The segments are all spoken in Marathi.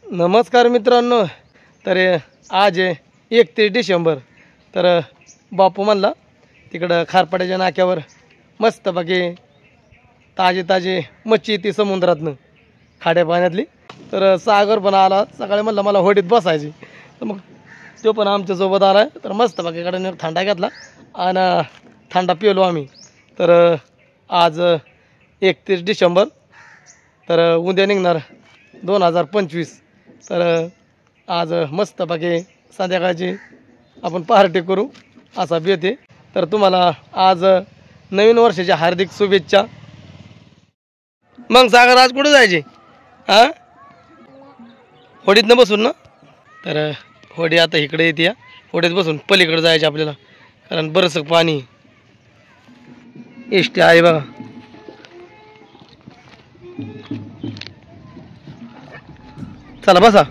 नमस्कार मित्रांनो. तर आज आहे 31 डिसेंबर. तर बापू म्हणला तिकडं खारपाड्याच्या नाक्यावर मस्तपैकी ताजे ताजे मच्छी येते समुद्रातनं, खाड्या पाण्यातली. तर सागर पण आला सकाळी, म्हणलं मला होडीत बसायची. तर मग तो पण आमच्यासोबत आला. तर मस्तपैकी कडे थंडा घेतला आणि थंडा पिलो आम्ही. तर आज 31 डिसेंबर. तर उद्या निघणार 2025. तर आज मस्तपैकी संध्याकाळची आपण पार्टी करू असा बेत आहे. तर तुम्हाला आज नवीन वर्षाच्या हार्दिक शुभेच्छा. मग सागर आज कुठं जायचे? हां, होडीतनं बसून ना. तर होडी आता इकडे येते. होडीत बसून पलीकडे जायचे आपल्याला, कारण बरंचसं पाणी एसटी आहे बघा. चला बसा.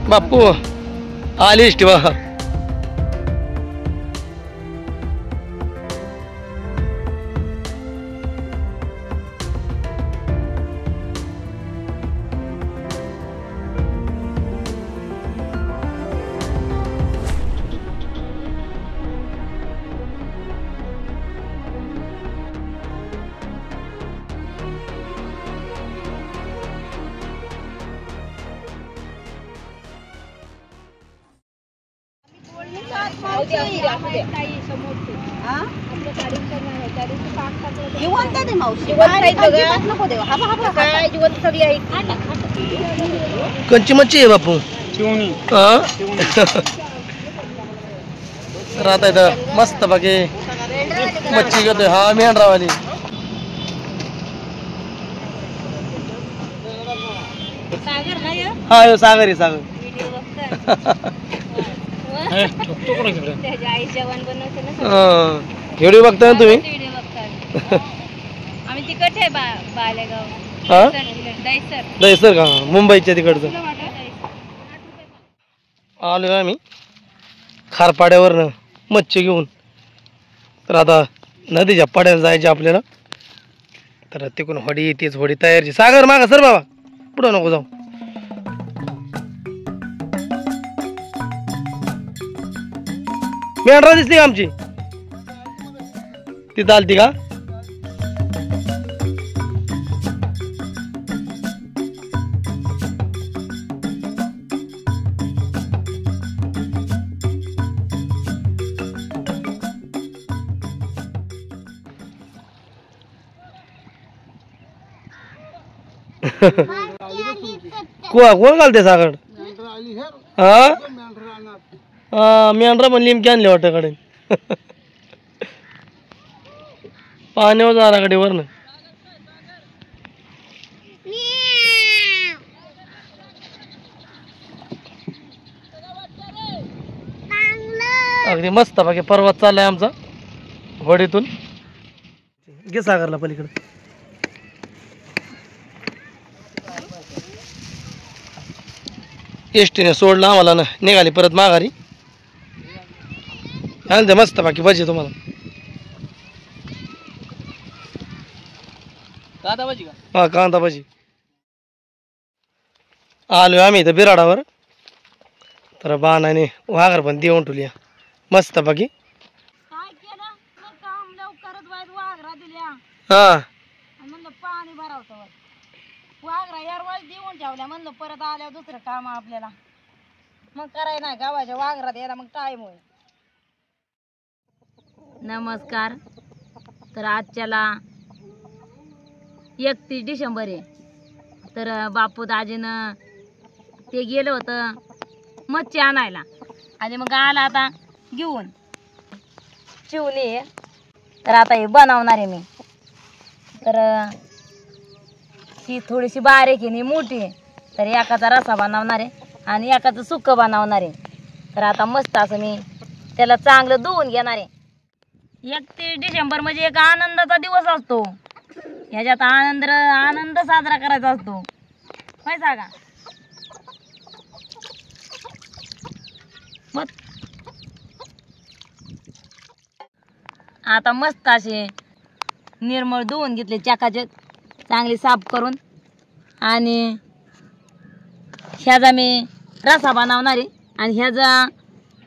बापू आली एसटी बघा. कंची मच्छी आहे बापू. राहता इथं मस्त बाकी मच्छी घेतोय. हा मेंढरावाली. हा यो सागर आहे सागर. व्हिडिओ बघता ना तुम्ही? आम्ही तिकडचे आहे बालेगाव. हा, दहीसर का मुंबईच्या तिकडचं. आलोय आम्ही खारपाड्यावरनं मच्छी घेऊन. तर आता नदीच्या पाड्याला जायचे आपल्याला. तर तिकडून होडी येतेच, होडी तयारची. सागर मागा सर बाबा, पुढं नको जाऊ. मेंढरा दिसली का आमची? ती चालती का? कोण घालते सागर? हा, मेंढरा पण लिमके आणले वाटकडे. पाण्यावर जाणाकडे वरनं. अगदी मस्त बाकी पर्वत चाललाय आमचा होडीतून. घे सागरला पलीकडे. एसटीने सोडलं आम्हाला ना, निघाली परत माघारी. आणते मस्त बाकी भजी तुम्हाला. कांदा भजी का? हा, कांदा भजी. आलोय आम्ही इथं बिराडावर. तर बाणाने वाघर पण देऊन ठेवली मस्त बाकी. काय केलं काम लवकरच वाघरा दिल्या. हा, म्हणलं पाणी भरावतं वाघरा यारवाज देऊन ठेवल्या. म्हणलं परत आल्यावर दुसरं काम आपल्याला मग कराय नाही. गावाच्या वाघरात यायला मग टाइम होईल. नमस्कार. तर आजच्याला 31 डिसेंबर आहे. तर बापू दाजीनं ते गेलं होतं मच्छी आणायला आणि मग आला आता घेऊन चिवली. तर आता हे बनवणार आहे मी. तर ही थोडीशी बारीक आहे आणि मोठी आहे. तर एकाचा रसा बनवणार आहे आणि एकाचं सुक्कं बनवणार आहे. तर आता मस्त असं मी त्याला चांगलं धुवून घेणार आहे. 31 डिसेंबर म्हणजे एक आनंदाचा दिवस असतो. ह्याच्यात आनंद साजरा करायचा असतो. काय सांगा. मग आता मस्त असे निर्मळ धुवून घेतले चकाचक चांगली साफ करून आणि ह्याचा मी रसा बनवणार आहे आणि ह्याचा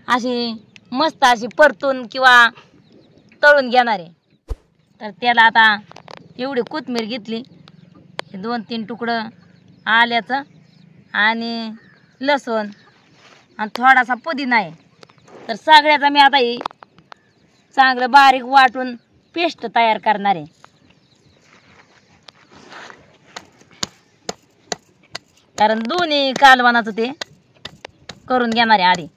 अशी मस्त अशी परतून किंवा तळून घेणार आहे. तर त्याला आता एवढी कोथिंबीर घेतली, 2-3 तुकडं आल्याचं आणि लसूण आणि थोडासा पुदिना आहे. तर सगळ्याचा मी आता ही चांगलं बारीक वाटून पेस्ट तयार करणार आहे. कारण दोन्ही कालवणाचं ते करून घेणार आहे आधी.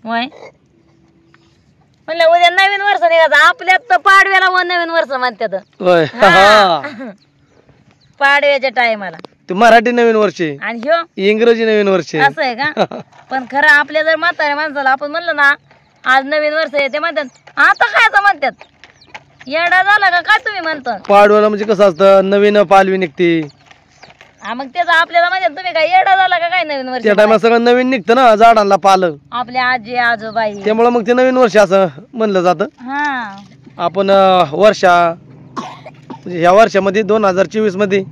वय म्हणलं उद्या नवीन वर्ष निघायचं. आपल्यात तर पाडव्याला नवीन वर्ष म्हणतात. होय. पाडव्याच्या टायमाला ते मराठी नवीन वर्ष आहे आणि ह्यो इंग्रजी नवीन वर्ष आहे. असं आहे का. पण खरं आपल्या जर म्हाताऱ्या माणसाला आपण म्हणलं ना आज नवीन वर्ष आहे ते म्हणतात आता कायचं म्हणतात. येडा झाला का काय तुम्ही म्हणता. पाडव्याला म्हणजे कसं असतं नवीन पालवी निघते. मग त्याचा आपल्याला म्हणतात तुम्ही काय येडा झाला का काय नवीन वर्ष. त्या टायमाला सगळं नवीन निघतं ना झाडांना पाल. आपल्या आजी आजोबाई त्यामुळे मग ते नवीन वर्ष असं म्हणलं जातं. हा आपण वर्षा म्हणजे ह्या वर्षामध्ये 2024 मध्ये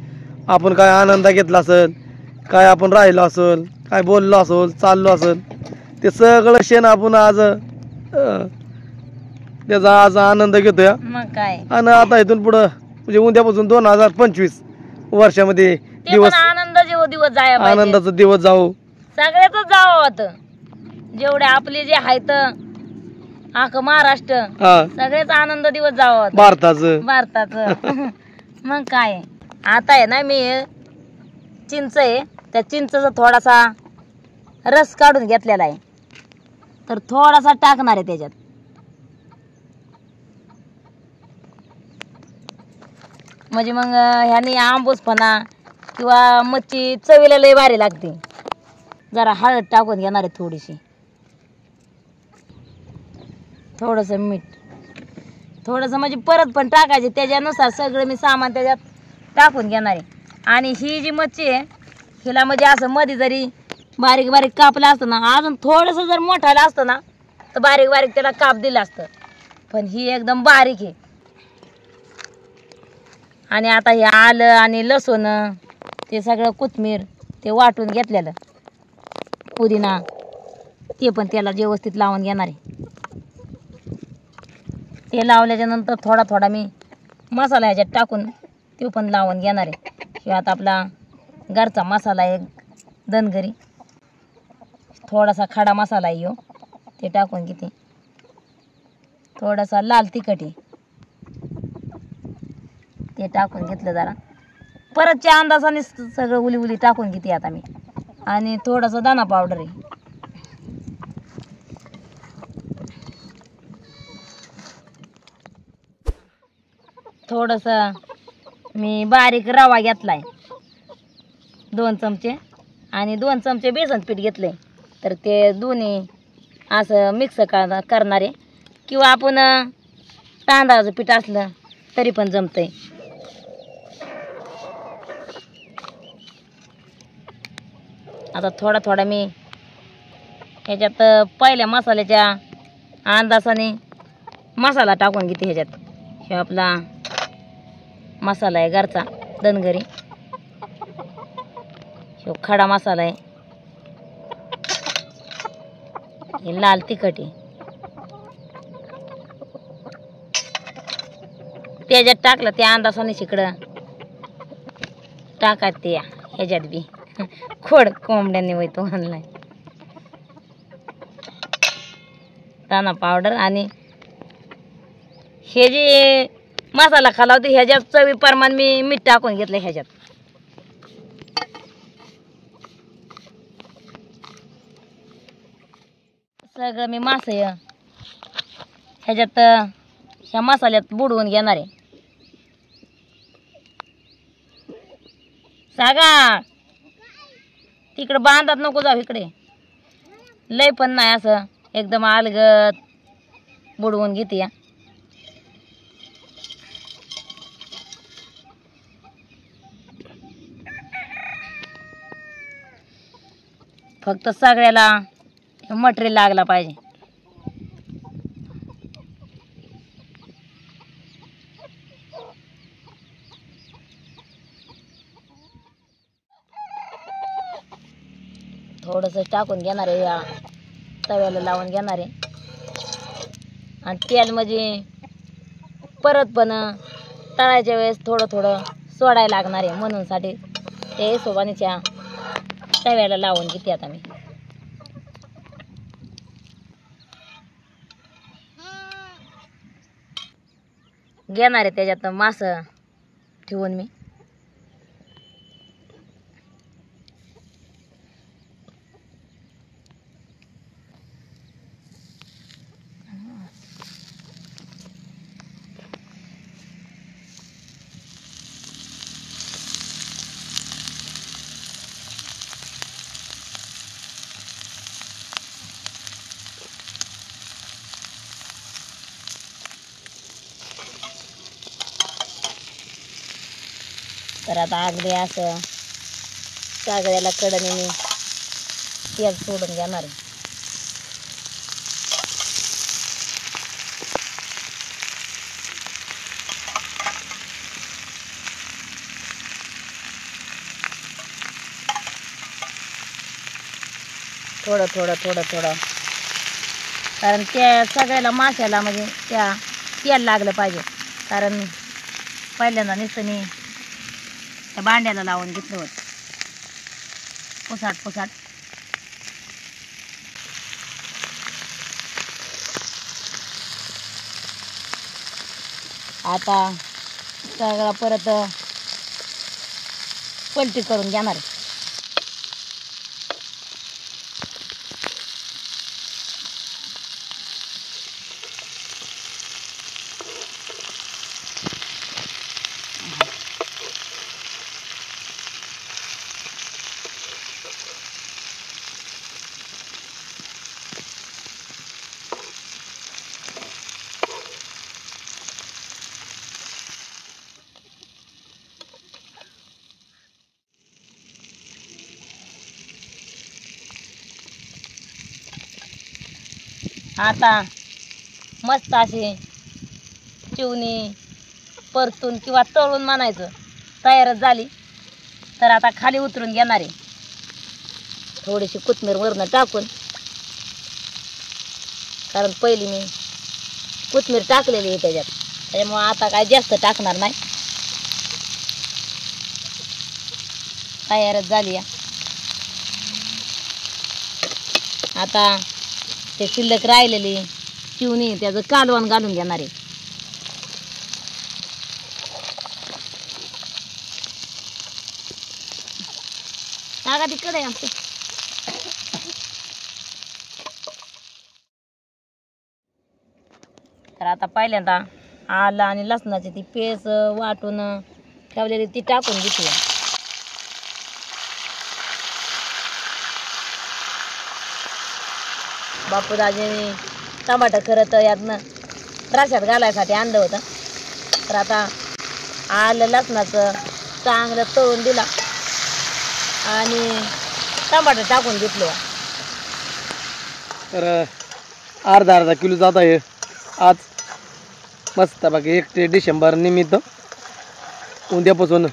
आपण काय आनंद घेतला असेल, काय आपण राहिलो असेल, काय बोललो असेल, चाललो असेल, ते सगळं क्षण आपण आज त्याचा आज आनंद घेतोय. मग काय आणि आता इथून पुढं म्हणजे उद्यापासून 2025 वर्षामध्ये ते पण आनंद दिवस जाया पाहिजे. आनंदाचा दिवस जाऊ. सगळ्याच जावं होतं. जेवढे आपले जे आहेत अख्खं महाराष्ट्र हा सगळेच आनंद दिवस जावं होतं भारताचं. मग काय आता आहे ना मी चिंच आहे त्या चिंचचा थोडासा रस काढून घेतलेला आहे. तर थोडासा टाकणार आहे त्याच्यात. म्हणजे मग ह्याने आंबूसपणा किंवा मच्छी चवीला लय भारी लागते. जरा हळद टाकून घेणार आहे थोडीशी, थोडंसं मीठ, थोडंसं म्हणजे परत पण टाकायचे त्याच्यानुसार सगळं मी सामान त्याच्यात टाकून घेणार आहे. आणि ही जी मच्छी आहे हिला म्हणजे असं मध्ये जरी बारीक बारीक कापलं असतं ना अजून थोडंसं जर मोठालं असतं ना तर बारीक बारीक त्याला काप दिलं असतं. पण ही एकदम बारीक आहे. आणि आता हे आलं आणि लसूण ते सगळं कोथिंबीर ते वाटून घेतलेलं पुदिना ते पण त्याला व्यवस्थित लावून घेणार आहे. ते लावल्याच्या नंतर थोडा थोडा मी मसाला ह्याच्यात टाकून ते पण लावून घेणार आहे. हे आता आपला घरचा मसाला आहे धनगरी, थोडासा खडा मसाला आहे ह्यो ते टाकून घेते. थोडासा लाल तिखट आहे ते टाकून घेतलं जरा. परतच्या अंदाजाने सगळं उली उली टाकून घेते आता मी. आणि थोडासा दाणा पावडर आहे. थोडंसं मी बारीक रवा घेतलाय 2 चमचे आणि 2 चमचे बेसन पीठ घेतलंय. तर ते दोन्ही असं मिक्स करणार आहे. किंवा आपण तांदळाचं पीठ असलं तरी पण जमतंय. आता थोडा थोडा मी ह्याच्यात पहिल्या मसाल्याच्या अंदाजाने मसाला टाकून घेते ह्याच्यात. हे आपला मसाला आहे घरचा धनगरी, हे खडा मसाला आहे, हे लाल तिखट आहे त्याच्यात टाकलं त्या अंदाजाने इकडं टाका ते ह्याच्यात बी खोड कोंबड्यांनी वैतो आणलाय दाना पावडर आणि हे जे मसाला खाला होते ह्याच्यात चवी प्रमाण मी मीठ टाकून घेतलं ह्याच्यात सगळं मी मासे ह्याच्यात ह्या मसाल्यात बुडवून घेणार आहे सागा तिकडं बांधात नको जाऊ इकडे लय पण नाही असं एकदम अलगद बुडवून घेते या फक्त सगळ्याला मटेरियल लागला पाहिजे थोडंसं टाकून घेणार आहे या तव्याला लावून घेणार आहे आणि तेल म्हणजे परत पण तळायच्या वेळेस थोडं थोडं सोडायला लागणार आहे म्हणून साठी ते हिशोबानेच्या तव्याला लावून घेते आता मी घेणार आहे त्याच्यात मास ठेवून मी तर आता अगदी असं सगळ्याला कडने मी तेल सोडून घेणार आहे थोडं थोडं थोडं थोडं कारण त्या सगळ्याला माशाला म्हणजे त्या तेल लागलं पाहिजे कारण पहिल्यांदा नुसतं मी त्या भांड्याला लावून घेतलं होतं पुसाट पुसाट आता सगळा परत पलटी करून घेणार आहे आता मस्त अशी चिवणी परतून किंवा तळून म्हणायचं तयारच झाली तर आता खाली उतरून घेणार आहे थोडीशी कोथिंबीर वरनं टाकून कारण पहिली मी कोथिंबीर टाकलेली आहे त्याच्यात त्याच्यामुळे आता काय जास्त टाकणार नाही तयारच झाली आहे आता ते शिल्लक राहिलेली चिवणी त्याचं कालवण घालून घेणार आहे टाका तिकडे आमचे तर आता पहिल्यांदा आलं आणि लसणाची ती पेस्ट वाटून ठेवलेली ती टाकून घेतली बापूदाजीने टमाटर खरं तर यातनं रश्यात घालायसाठी आणलं होतं तर आता आलं लसणाचं चांगलं तळून दिला आणि टमाटर टाकून घेतलं तर अर्धा किलो जात आहे आज मस्त बाकी 1 डिसेंबर निमित्त उद्यापासून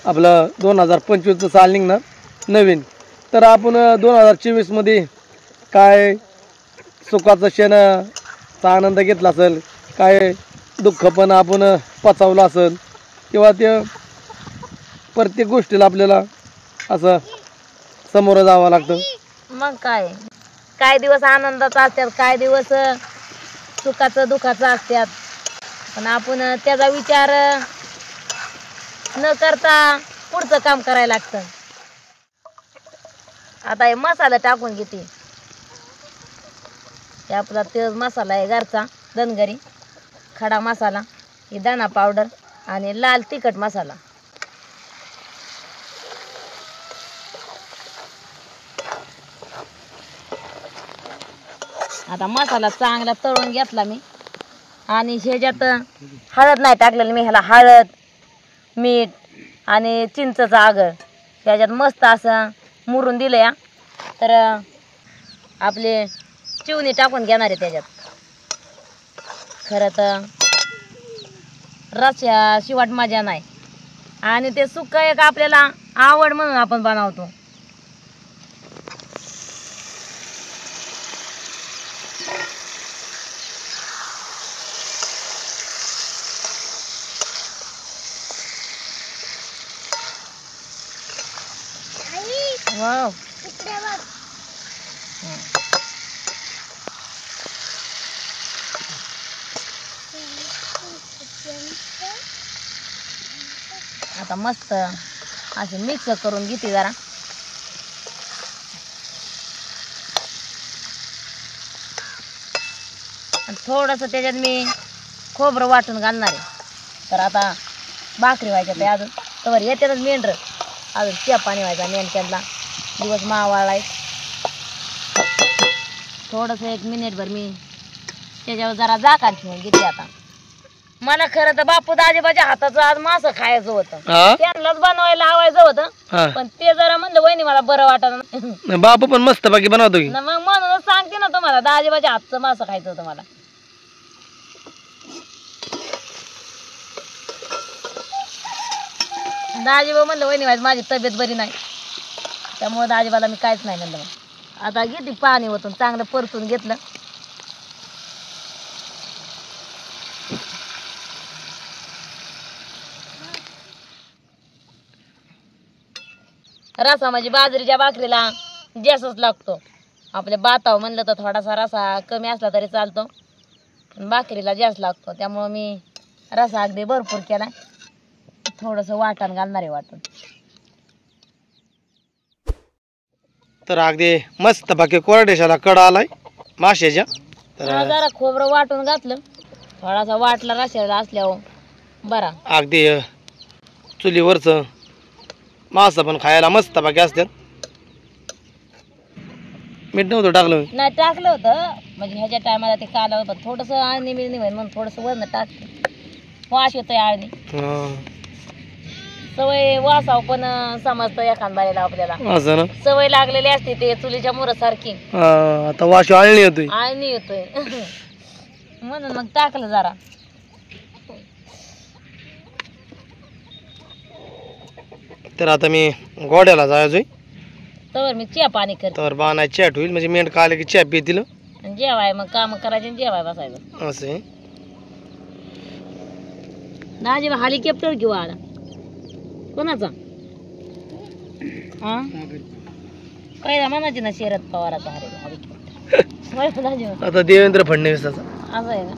आपलं 2025 साल निघणार नवीन तर आपण 2024मध्ये काय सुखाचं क्षणाचा आनंद घेतला असेल काय दुःख पण आपण पचावलं असेल किंवा ते प्रत्येक गोष्टीला आपल्याला असं समोर जावं लागतं. मग काय दिवस आनंदाचं असतात, काय दिवस सुखाचं दुःखाचं असतात, पण आपण त्याचा विचार न करता पुढचं काम करायला लागतं. आता हे मसाला टाकून घेते. हे आपला तेज मसाला आहे घरचा, धनगरी खडा मसाला, ही दाणा पावडर आणि लाल तिखट मसाला. आता मसाला चांगला तळून घेतला मी आणि ह्याच्यात हळद नाही टाकलेली मी. ह्याला हळद, मीठ आणि चिंचचं आगळ ह्याच्यात मस्त असं मुरून दिलं या. तर आपले चिवणी टाकून घेणार आहे त्याच्यात. खरं तर रस्या शिवाट मजा नाही आणि ते सुक्क एक आपल्याला आवड म्हणून आपण बनवतो. वाव. आता मस्त असे मिक्स करून घेते जरा. थोडंसं त्याच्यात मी खोबरं वाटून घालणार आहे. तर आता भाकरी व्हायच्या ते अजून तर येत्यातच मेंढर अजून त्या पाणी व्हायचा मेंढक्यांना दिवस मावाळाय. थोडंसं 1 मिनिटभर मी त्याच्यावर जरा झाकण ठेवून घेते. आता मला खरं तर बापू दाजीबाच्या हाताचं आज मासं खायचं होतं, त्यांनाच बनवायला लावायचं होतं, पण ते जरा म्हणलं वहिनी मला बरं वाटत. बापू पण मस्त बाकी बनवतो की. मग म्हणूनच सांगते ना तुम्हाला, दाजीबाच्या हातचं मासं खायचं होतं मला. दाजीबा म्हणलं वहिनी माझी तब्येत बरी नाही, त्यामुळे दाजीबाला मी काहीच नाही म्हणलं. आता घेते पाणी ओतून चांगलं परतून घेतलं. रसा म्हणजे बाजरीच्या भाकरीला जास्तच लागतो. आपल्या भातावर म्हणलं तर थोडासा रसा कमी असला तरी चालतो, पण भाकरीला जास्त लागतो. त्यामुळं मी रसा अगदी भरपूर केला. थोडंसं वाटण घालणार आहे, वाटण. तर अगदी मस्त बाकी कोरडेशाला कडा आलाय माशाच्या. तर जरा खोबरं वाटून घातलं, थोडासा वाटला रशाला असल्यावर बरा. अगदी चुलीवरचं मासा पण खायला मस्त बाकी असतात. मीठ नव्हतं टाकलं नाही, टाकलं होतं म्हणजे ह्याच्या टायमाला ते काला होतं थोडंसं आळणी मिळणी होईल म्हणून थोडंसं वरण टाकते. वास येतोय आळणी, सवय वासाव पण समजतं एखाद बाईला आपल्याला. असं ना, सवय लागलेली असते ते चुलीच्या मुरं सारखी. आता वास आळणी येतोय, आळणी येतोय म्हणून मग टाकलं जरा. तर आता मी गोड्याला जायचोय. तर मी चहा पाणी करते, तर बाणाय चॅट होईल म्हणजे मेंढ का आले की चहा पितील. जेवाय मग काम करायचे आणि जेवाय बसायचं. असं आहे. दाजीबा हेलिकॉप्टर घेऊ आला कोणाचा? हा पहिला म्हणायचे ना शरद पवाराचा हेलिकॉप्टर. आता देवेंद्र फडणवीसाचा असं आहे का?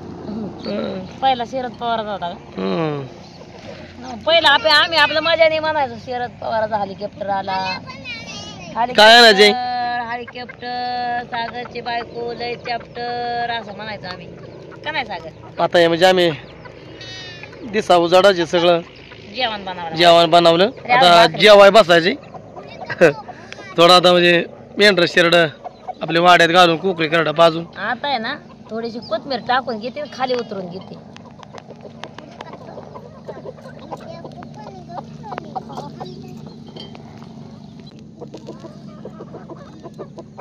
पहिला शरद पवाराचा होता का? पहिला आम्ही आपलं मजाने म्हणायचो शरद पवाराचा हेलिकॉप्टर आला. काय ना जय हेलिकॉप्टर सागरची बायको लय चॅप्टर असं म्हणायचो आम्ही. का नाही सागर? आता म्हणजे आम्ही दिसा उजाडाचे सगळं जेवण बनवलं. आता जेवाय बसायचे. थोडा आता म्हणजे मेंढर शेरड आपल्या वाड्यात घालून कोकळी करडा पाजून आता आहे ना थोडीशी कोथमीर टाकून घेते, खाली उतरून घेते.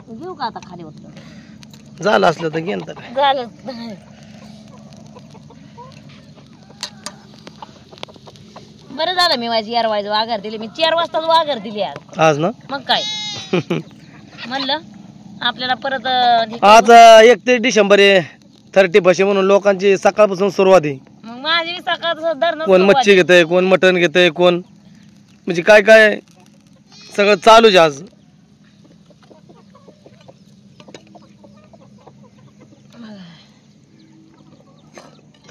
घेऊ का आता खाली उतरून? झालं असलं तर घेऊन तर झालं. बरं झालं मी माझी येरवायचं वाघर दिली. मी 4 वाजताच वाघर दिली आज ना. मग काय म्हणलं आपल्याला परत आज 31 डिसेंबर आहे 30 म्हणून लोकांची सकाळपासून सुरुवात आहे. मग माझी सकाळ धरणं कोण मच्छी घेतंय, कोण मटण घेतंय, कोण म्हणजे काय काय सगळं चालूच आहे आज.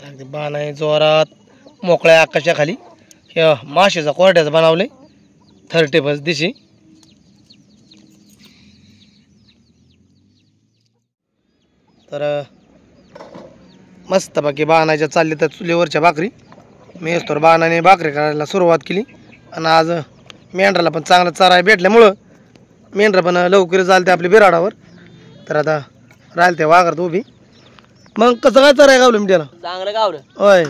अगदी बाण आहे जोरात मोकळ्या आकाशाखाली हे माशाचा कोरड्याचं बनवलंय 31 दिवशी. तर मस्त बाकी बाणाच्या चालली तर चुलीवरच्या भाकरी. मी तर बाणाने भाकरी करायला सुरुवात केली आणि आज मेंढराला पण चांगलं चाराय भेटल्यामुळं मेंढरा पण लवकर चालते आपल्या बिराडावर. तर आता राहिल त्या वाघरात उभी. मग कसं काय चराय गावलं मी त्याला? चांगलं गावलं. होय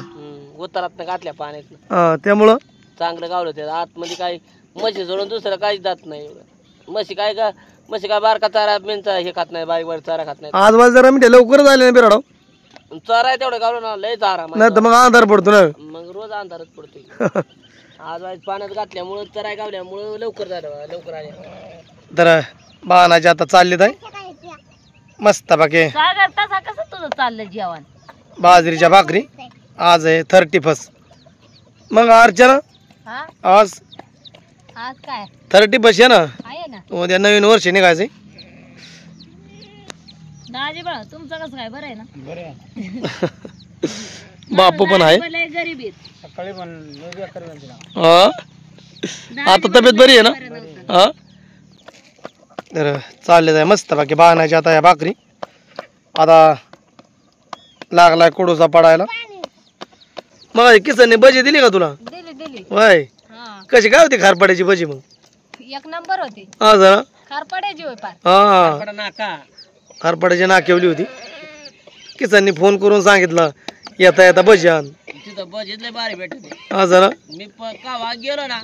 उतारात घातल्या पाण्यात हां त्यामुळं चांगलं गावलं. ते आतमध्ये काही म्हशी सोडून दुसरं काहीच जात नाही. म्हशी काय का म्हशी काय बारका चारा मेनचा हे खात नाही, बारीक बारीक चारा खात नाही. आज मला जरा मी लवकरच आले ना बिराडाव, चारा आहे तेवढं गावलं ना लय चारा. नाही तर मग अंधार पडतो ना. मग रोज अंधारच पडतोय. आज पाण्यात घातल्यामुळं चराय गावल्यामुळं लवकर झालं, लवकर आले. तर बाणाची आता चालली आहे मस्त बाकी सागर तसा कसं तुझं चाललं जेवण? बाजरीच्या भाकरी. आज आहे 31. मग अर्चना हा आज आज काय 31 आहे ना, आहे ना उद्या नवीन वर्ष निघायचंय. दाजी बा तुमचं कसं काय? बरं आहे ना? बापू पण आहे. लय गरीब आहेत. हा आता तब्येत बरी आहे ना? हा तर चालले जाय मस्त बाकी बाणाची आता या भाकरी. आता लागलाय कोडूसा पडायला. मग किसनने भजी दिली का तुला? दिली दिली. होय हा कशी काय होती खारपाड्याची भजी मग? एक नंबर होती. हा जरा खारपाड्याची होय पार. हा नाका खारपाड्याची नाकेवली होती. किसननी फोन करून सांगितलं येता येता भजी आण. तिथं बजेट लय भारी भेटत. हा जरा मी कावा गेलो ना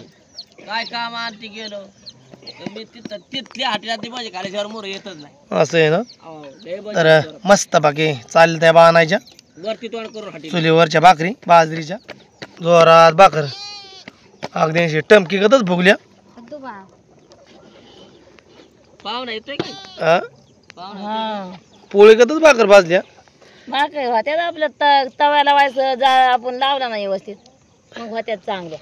काय काम आणते गेलो तर मी तिथं तिथल्या हाटेला ती भाजी खाल्याशिवाय मोर येतच नाही. असं आहे ना. लय भाजी तर मस्त बाकी चालल्या त्या बाणाच्या वरती तोंड करून हाटी चुलीवरच्या भाकरी बाजरीच्या जोरात भाकर अगदी अशी टमकी गतच भुगल्या. पाहुणा येतोय की हा पाहुणा पोळी गतच भाकर भाजल्या. भाकरी होत्यात आपल्या तव्याला व्हायचं जा आपण लावला नाही व्यवस्थित मग होत्यात चांगल्या.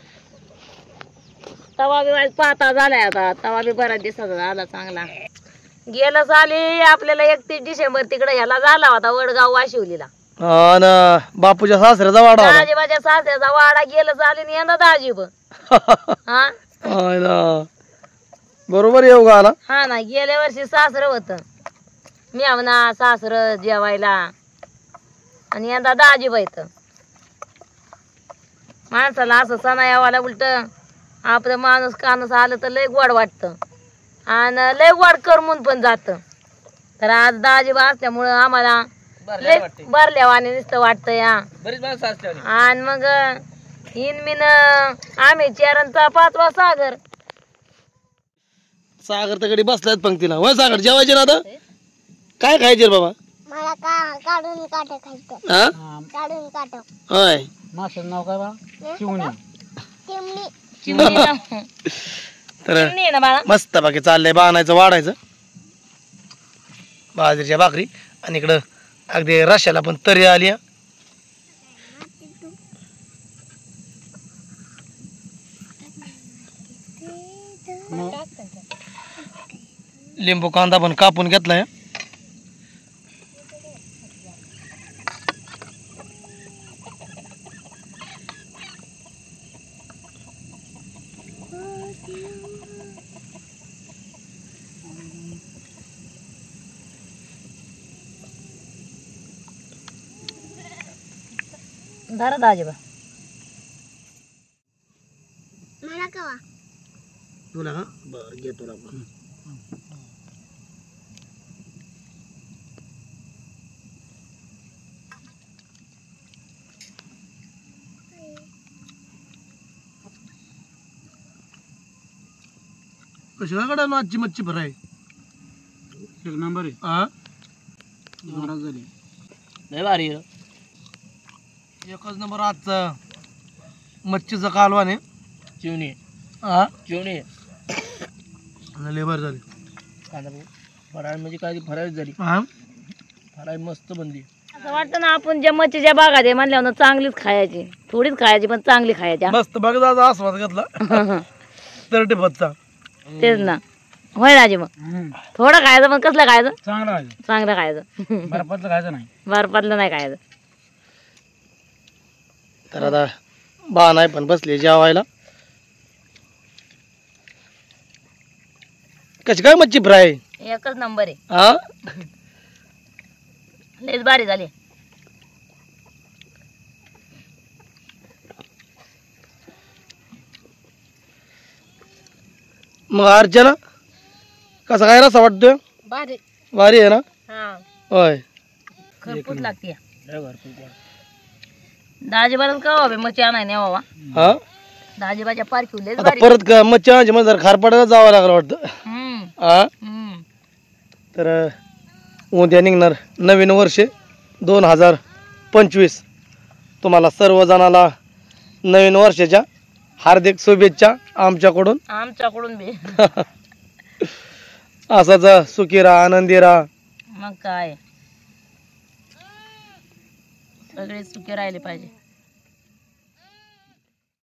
तवा बी व्हायचं पाता झालाय आता. तवा बी बराच दिवसाचा झाला चांगला. गेलं साली आपल्याला 31 डिसेंबर तिकडे ह्याला झाला होता वडगाव वाशिवलीला. हा ना बापूच्या सासऱ्याचा वाडा होता. दाजीबाच्या सासऱ्याचा वाडा गेलं झाले आणि यंदा दाजीब हा हाय ना बरोबर येऊ का आला. हा ना गेल्या वर्षी सासरं होतं मेवना सासरं जेवायला आणि यंदा दाजीब येत. माणसाला असं सणा यावाला उलट आपलं माणूस कानूस आलं तर लय गोड वाटतं आणि लय गोड करमून पण जातं. तर आज दाजीबा असल्यामुळं आम्हाला लय भरल्यावाने नुसतं वाटतं या. बरीच माणसं असते. आणि मग इनमिन आम्ही चेरणचा 5वा सागर. सागर तर कडे बसलायत पंक्तीला. होय सागर जेवायचे ना आता? काय खायचे रे बाबा? मला काढून काट खायचं. हा काढून काट. होय माशाचं नाव काय बा? चिवणी. चिमणी. चिमणी तर आहे ना बाळा. मस्त बाकी चाललंय बाणायचं वाढायचं बाजरीच्या भाकरी. आणि इकडं अगदी रश्याला पण तरी आली. लिंबू कांदा पण कापून घेतलाय. धरा दाजीबा. मला कवा तुला का बरं घे तुला पण. कशाकडे आजची मच्छी भराय एक नंबर आहे. हा जोरात झाली. लय भारी आहे. एकच नंबर आजचा मच्छीचा कालवाने चिवणी. हा चिवणी लेबर झाली. कांदा फराळ म्हणजे काय फराळ झाली. हा फराळ मस्त बनली. असं वाटतं ना आपण ज्या मच्छीच्या बागात आहे म्हणल्यावर चांगलीच खायची, थोडीच खायची पण चांगली खायची. मस्त बघ दादा आस्वाद घेतला 30 तेच ना. होय राजे. मग थोडं खायचं पण कसलं खायचं? चांगलं खायचं. बर्फातलं खायचं नाही. बर्फातलं नाही खायचं. तर आता बा नाही पण बसले जेवायला. कशी काय मच्छी फ्राय? एकच नंबर आहे. हा लयच भारी झाली. मग अर्चना कसा काय रसा वाटतोय? भारी. भारी आहे ना? हा होय. खरपूस लागते. दाजीबाला का हवे मच्छी आणाय नाही बाबा. हा दाजीबाच्या पारखी लयच आता भारी. परत मच्छी आणायची म्हणजे जरा खारपाड्याला जावं लागलं वाटतं. हा तर उद्या निघणार नवीन वर्ष 2025. तुम्हाला सर्वजणाला नवीन वर्षाच्या हार्दिक शुभेच्छा आमच्याकडून. बी. असाच सुखी राहा, आनंदी राहा. मग काय सगळे सुखी राहिले पाहिजे.